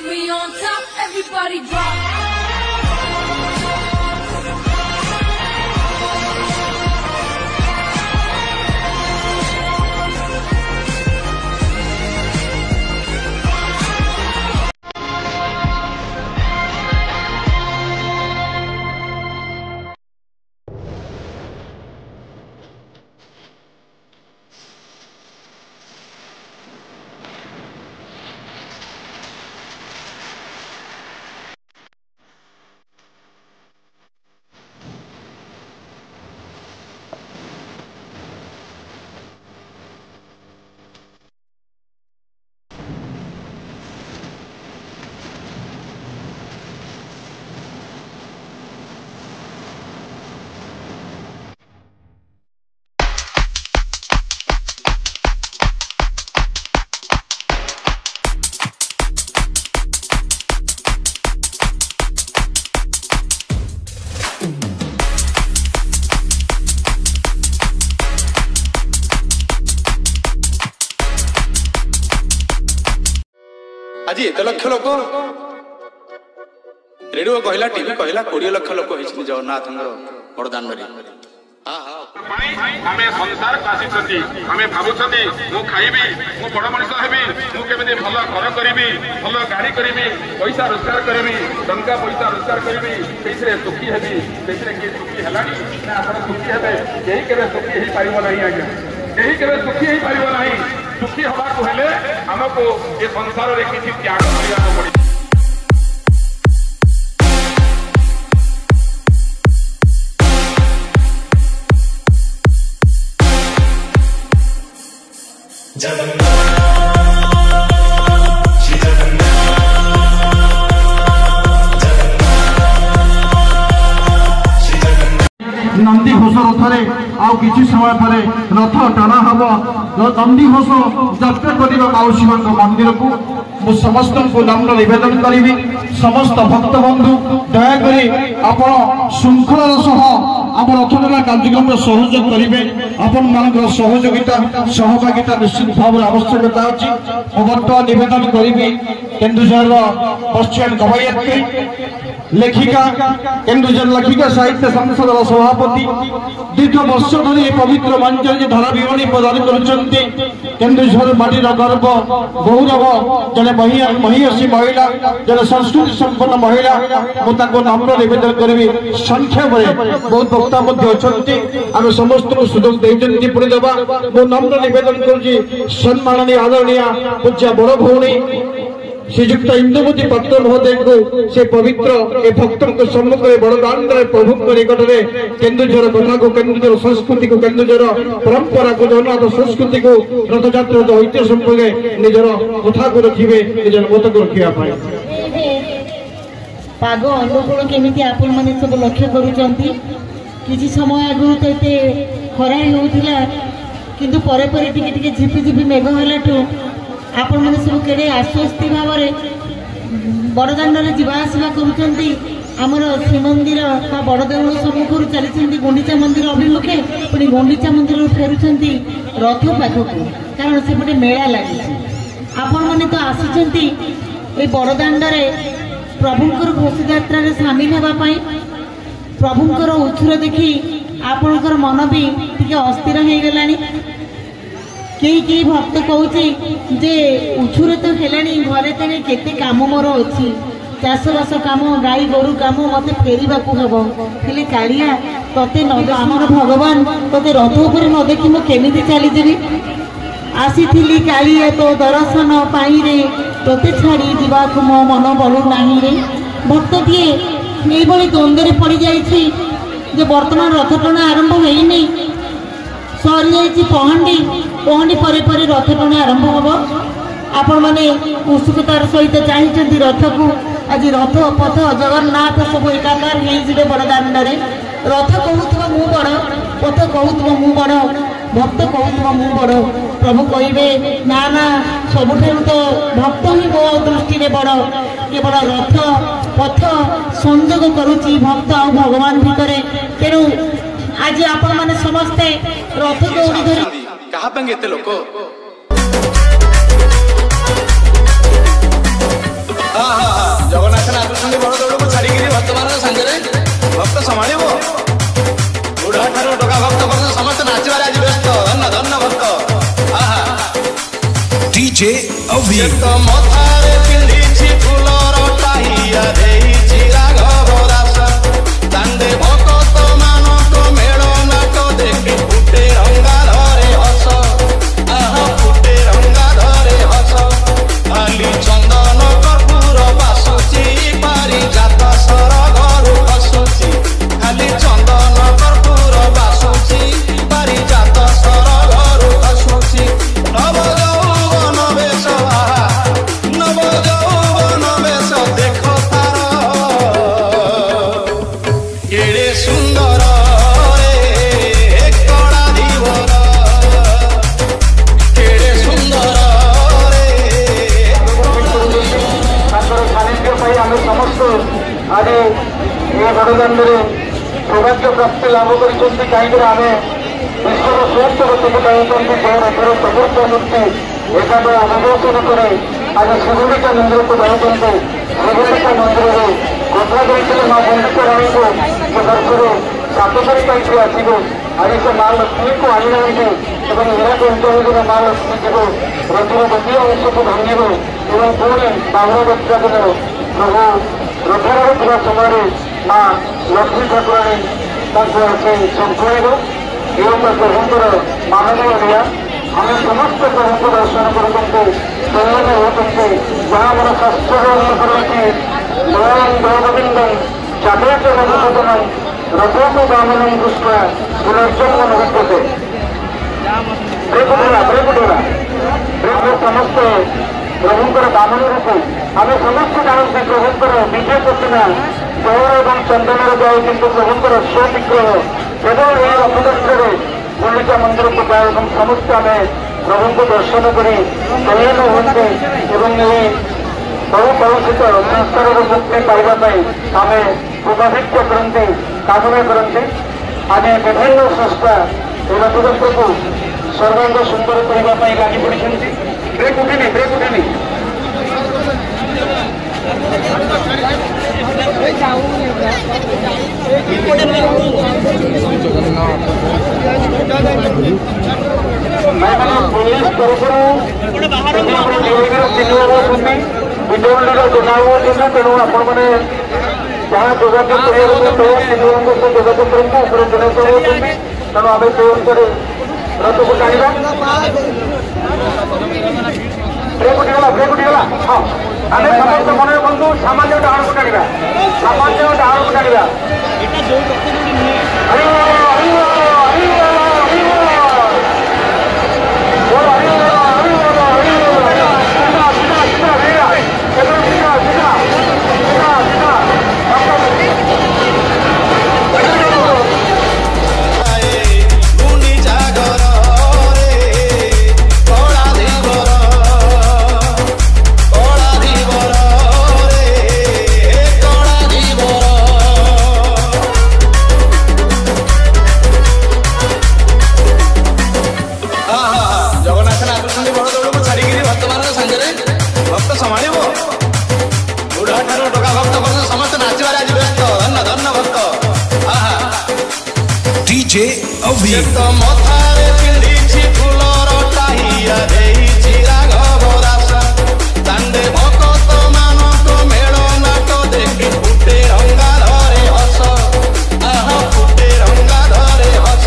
We on top, everybody drop. आज एत लक्ष लोक रेडियो कहला टीवी कहला 20 लाख लोक होइछन जगन्नाथ बड़दान आमे संसार कासी आमे भावुछती मु खाइबी मु बड़ मनिष हेबी मु केमिति भल घर करिबी भल गाड़ी करिबी पैसा रोजगार करिबी टंका पैसा रोजगार करिबी सेइसे सुखी हेबी सेइसे के सुखी हलानी ना आपण सुखी हेबे एही केबे सुखी हेई पाइबो नाही आज्ञा एही केबे सुखी हेई पाइबो नाही सुखी हवा को हेले हमको ए संसार रे किछि त्याग करिया पड़ी नंदी घोष रथरे आउ किछि समय पर रथ टाणा हम नंदी घोष यात्रा करने माउसी मंदिर को मु समस्त को नम्र निवेदन करी समस्त भक्त बंधु दयाकोरी आपण श्रृंखलार सह आम रथटना कार्यक्रम सहयोग करेंगे आपण मान सहयोगिता सहभागिता निश्चित भाव आवश्यकता अच्छी बर्तमान निवेदन करी केन्दुझर पश्चिम गवैयत्री लेखिका केन्दुझर लेखिका साहित्य संसद सभापति दीर्घ वर्ष धरी पवित्र मंच धारा विवरणी प्रदान कर माटीर गर्व गौरव जड़े महिषी महिला जड़े संस्कृति संपन्न महिला मुझे नम्र निवेदन करी संक्षेप में बहुत वक्ता आम समस्त को सुजोग देते पुणी देवा मो नम्र निवेदन कर सम्माननीय आदरणीय पूज्य बड़ भौणी श्रीजुक्त इंदुमती पात्र महोदय को से पवित्र ए भक्तों सम्मुख में बड़दान प्रभु निकट में केन्दुझर कथा को केन्दुझर संस्कृति को केन्दुझर परंपरा को जगन्नाथ संस्कृति को रथयात्रा ऐतिह्य संपर्के निजर कथा को रखिए निजर मत को रखा पाग अनुकूल केमिति आपण माने सब लक्ष्य करूचंती किछि समय आगु तो एते खरा होउथिला किंतु परे परे टिके टिके झिपि झिपि मेघ हलाठु आपण माने सब केडे आश्वस्ति भाव बड़दान जावा आसवा करुचंती आमर श्रीमंदिर बा बड़ देउल सम्मुखर चली गुंडीचा मंदिर अभिमुखे पुणी गुंडीचा मंदिर फेरुचंती रथ पाखक कारण सेपटे मेला लगी आपण माने तो आसीचंती ए बड़दाण्डरे प्रभुंकर घोषयात्रा सामिल होगापाई प्रभुंकर उछुर देखी आपणकर मन भी टिके अस्थिर हो गलानी कई भक्त कहूचे जे उछुरे तो हेलानी घरे तेरे केते काम मोर अच्छी चाषबास काम गाई गोरु काम मत फेरवा हम हेले कालिया तते न आमर भगवान तते रथ उपर न देखी मु केमिति चली जीवी आसी कालिया तो दर्शन पाई रे तते छाड़ी जीवा मो मन बलु नाही रे भक्तटीए ये द्वंद्व पड़ जाइए जे वर्तमान रथ टଣା आरंभ होइनी सरी जाइए पहंडी परे परे रथ टଣା आरंभ हम आपण मैंने उत्सुकतार सहित चाहते रथ को आज रथ पथ जगन्नाथ सब एकाकार हो बड़दाण्डे रथ कहूथबा मु बड़ पथ कहूथबा मु बड़ भक्त कहूथबा मु बड़ प्रभु कहे ना ना सबुठ तो भक्त ही मो दृष्टि में बड़ केवल रथ पथ संजोग करुच्ची भक्त आ भगवान भितर तेणु आज आपण माने समस्ते रथ दौड़ी धरी कहा पे एते लोक जगन्नाथ नाचुंट बड़ दौड़ को छाड़ी भक्तमान सागर भक्त संभाल बुढ़ा ठार टका भक्त भक्त समस्त नाचबार आज व्यस्त धन्य धन्य भक्त डीजे अभी मथारे पिंधी फुलर टाइया देइछि राघव दास दांडे भक्त मानक मेल नाट देखि फुटे रंगा धरे हस फुटे रंगा धरे हस खाली चंदन कर्पूर बासुची पारी जात सर घरु खसुची खाली चंदन कर्पूर बासुची पारी जात सर घरु खसुची नव यौवन बेश नव यौवन बेश देख तार एड़े सुंदर रे कड़ा धीवर केड़े सुंदर सानिध्य आम समस्त आज ये गणतंत्र सौभाग्य प्राप्ति लाभ कर कहीं आम विश्वर श्रेष्ठ गति पाइंट जो रथर चतुर्थ मूर्ति एकाद अभिवेशन कर आज श्रीगुंडिचा मंदिर को जाऊँचे श्रीगुंडिचा मंदिर में कथा कर माँ गुंडिचा राणी को ये वर्ष 7 तारीख आसवे आज से माँ लक्ष्मी को आनी ना हरा अंचल माँ लक्ष्मी जीव रथर गोटे अंश को भांगे और पुणी बाहुड़ा यात्रा दिन प्रभु रथर समय माँ लक्ष्मी ठाकुराणी आसे संपूर्ण एवं प्रभुंर माननीय लिया आम समस्त प्रभु दर्शन करते होते जहाँ मोर शास्त्र करती गोविंदम चाटैच मधुसूदनम रथों वामनम दृष्टा पुनर्जन्म नविद्यते समस्त प्रभुंर वामन रूप आम समस्त जानते प्रभुंर विजय प्रतिमा गौर और चंदन जाए किंतु प्रभुंर स्वविग्रह केवल यही रथयात्रा गुंडिचा मंदिर को जाए समस्त आम प्रभु को दर्शन कर कल्याण होते बहु कलुषित संस्कार मुक्ति पाइबापी आम कृपाभिक्ष करते कामना करते आम विभिन्न संस्था रथयात्रा को सर्वांग सुंदर करने लगी पड़ी ब्रेक उठेनि पुलिस तरफ विजयमंडी चुनाव तेणु आपण मैंने जहाँ जोगाजोग कर जोगाजोग करूँ तेणु आम से अनुसार रथ को टाणा ब्रेक उठीगला हाँ आम समस्त मन बंधु सामान्य डाण को टाणा सामान्य डाण को टाणा डीजे अभी मथारे पिंधी फुलर टाइया देइछि राघव दास दांडे भक्त मानक मेल नाट देखि फुटे रंगा धरे हस फुटे रंगा धरे हस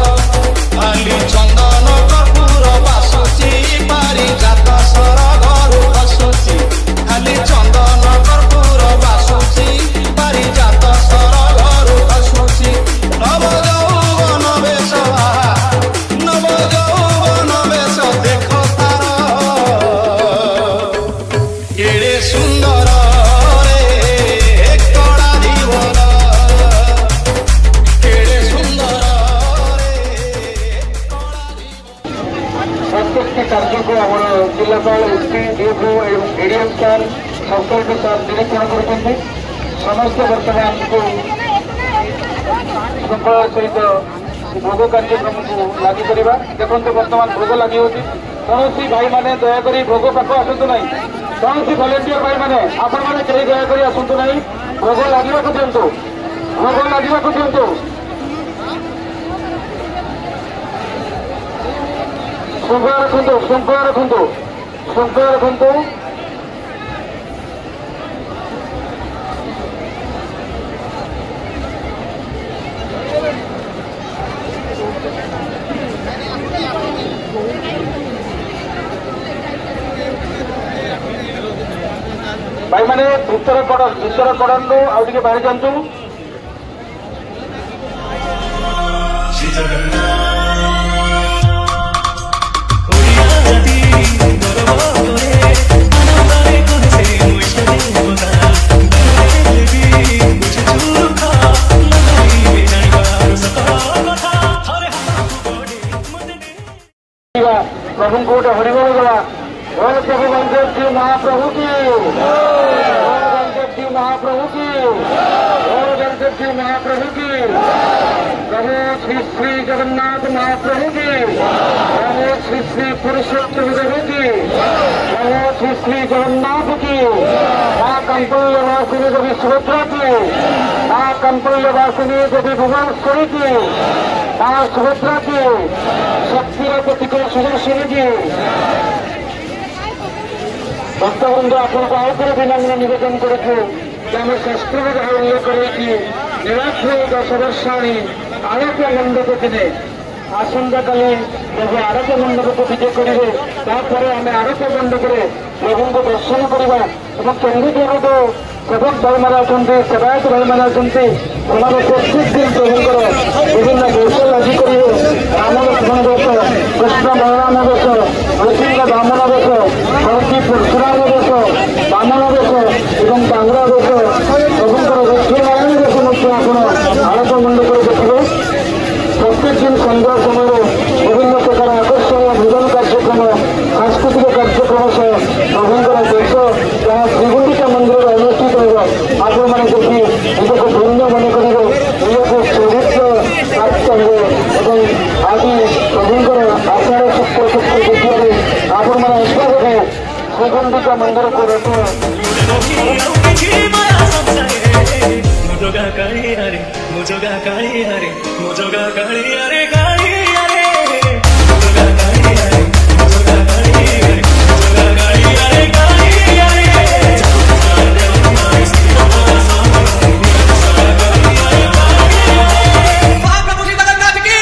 खाली चंदन कर्पूर बासुची पारी जात सर घरु खसुची खाली चंदन कर्पूर बासुची पारी जात सर घरु खसुची नव यौवन बेश नव यौवन बेश देख तार एड़े सुंदर रे कड़ा धीवर केड़े सुंदर प्रत्येक कार्य को आम जिलापाल एसपी डीओ एडीएम सार सबकलेक्टर सार निरीक्षण करते समस्त बर्तमान को श्रृंखला सहित भोग कार्यक्रम को लगी देखते बर्तमान भोग लगी कौन भाई मैंने दयाकोरी भोग पाख आसतु ना कौन सी भलेंटियर भाई मैंने आपण मैंने कहीं दयाकोरी आसतु ना भोग लगे दिंतु भोग लगे दिंतु श्रृंखला रखु श्रृंखला रखु श्रृंखला रखु भाई मैंने भीतर कड़ू आउ टे बाहरी जातु प्रभु को गोटे हरिबोल गला बोल प्रभु बलदेव जी महाप्रभु की बलदेव जी महाप्रभु की बलदेव जी महाप्रभु की प्रभु श्री श्री जगन्नाथ महाप्रभु की प्रभु श्री श्री पुरुषोत्तम देव की प्रभु श्री श्री जगन्नाथ की माँ कंपल्यवासिनी देवी सुभद्रा की माँ कंपल्यवासिनी देवी भुवनेश्वरी की माँ सुभद्रा की शक्तिर प्रतीक सुदर्शन की भक्तवृंद आपको आउ थे विनम्र निवेदन करुँ शास्त्र जहाँ उल्लेख रही निराश्रय 10 वर्षाणी आरोग्य मंडप दिने आसंता काली प्रभु आरोग्य मंडप को विजय करेंगे आम आरोग्य मंडप प्रभु को दर्शन करवा केन्द्रीय सेवक भाई मैंने अच्छा सेवायत भाई मैंने अच्छा प्रत्येक दिन प्रभुଙ୍କର विभिन्न वेश लगी करेंगे राम लक्ष्मण वेश कृष्ण बलराम वेश नृसिंह वामन वेश कौटी परशुराम वेश वामन वेश और बांगरा वेश प्रभुଙ୍କର लक्ष्मीनारायण वेश आप आरोग्य मंडप देखिए प्रत्येक दिन संध्या समय विभिन्न प्रकार आकर्षणीय भोजन कार्यक्रम सांस्कृतिक कार्यक्रम सह प्रभुଙ୍କର देश जहाँ श्रीगुंडिचा मंदिर अनुष्ठित होगा आप देखिए निजक धन्य मन करेंगे निजक चरित्र प्राप्त होंगे आदि प्रभुଙ୍କର आचार सूत्र सूत्र देखिए आपण मैंने श्रीगुंडिचा मंदिर को मुजोगा काली हरे मुजोगा काली हरे मुजोगा काली हरे काली हरे मुजोगा काली हरे मुजोगा काली हरे मुजोगा काली हरे काली हरे महाप्रभु जी जगन्नाथ की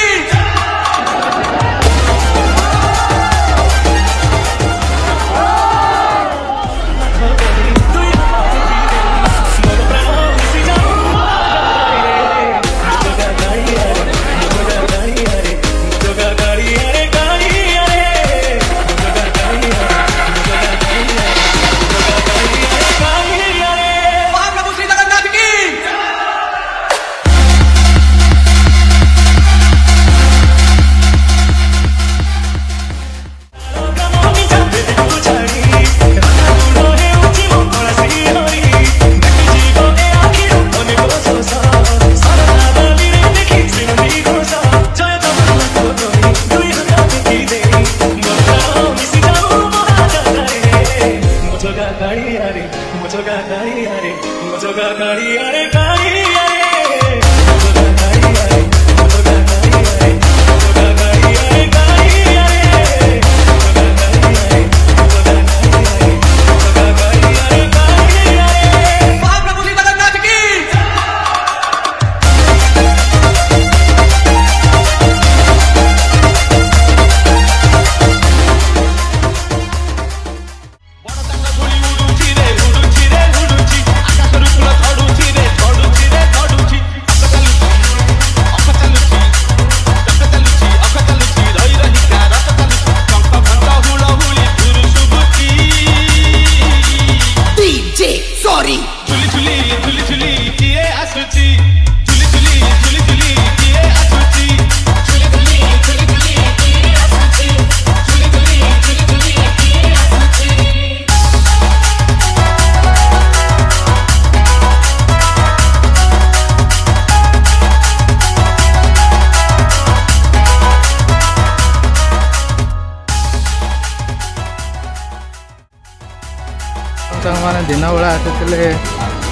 दिन बेला आसीले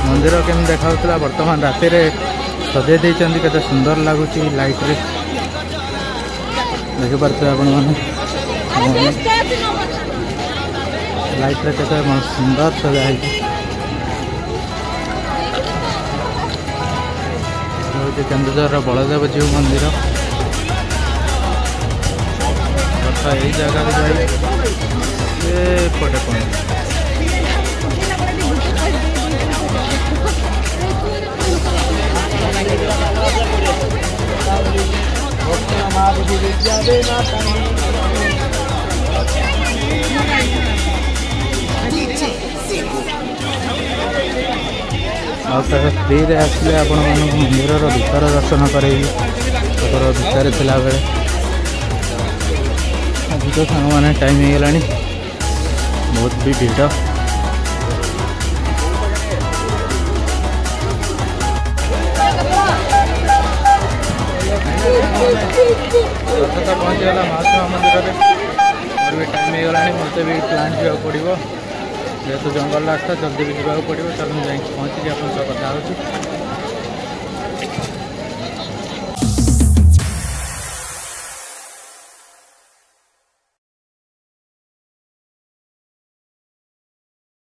मंदिर केमी देखा बर्तमान राति सजे देइचंदी केते सुंदर लगुच लाइट रे देखिपे आपण मैंने लाइट रे केते सुंदर सजा है केन्दुझर बलदेव जीव मंदिर यही जगह जापटे कौन फ्री रे आसले आपण मंदिर भीतर दर्शन करेबी भितर थिला बेले अभी तो सांग मैंने टाइम हो गलानी बहुत भी भीड़ पहुँचीगला महात्मा मंदिर में और भी टाइम हो गलानी मत भी प्लांट जावाक पड़ो जेहेतु जंगल रास्ता जल्दी भी जावाक पड़ो चलो जाए पहुँची आप कथा हो।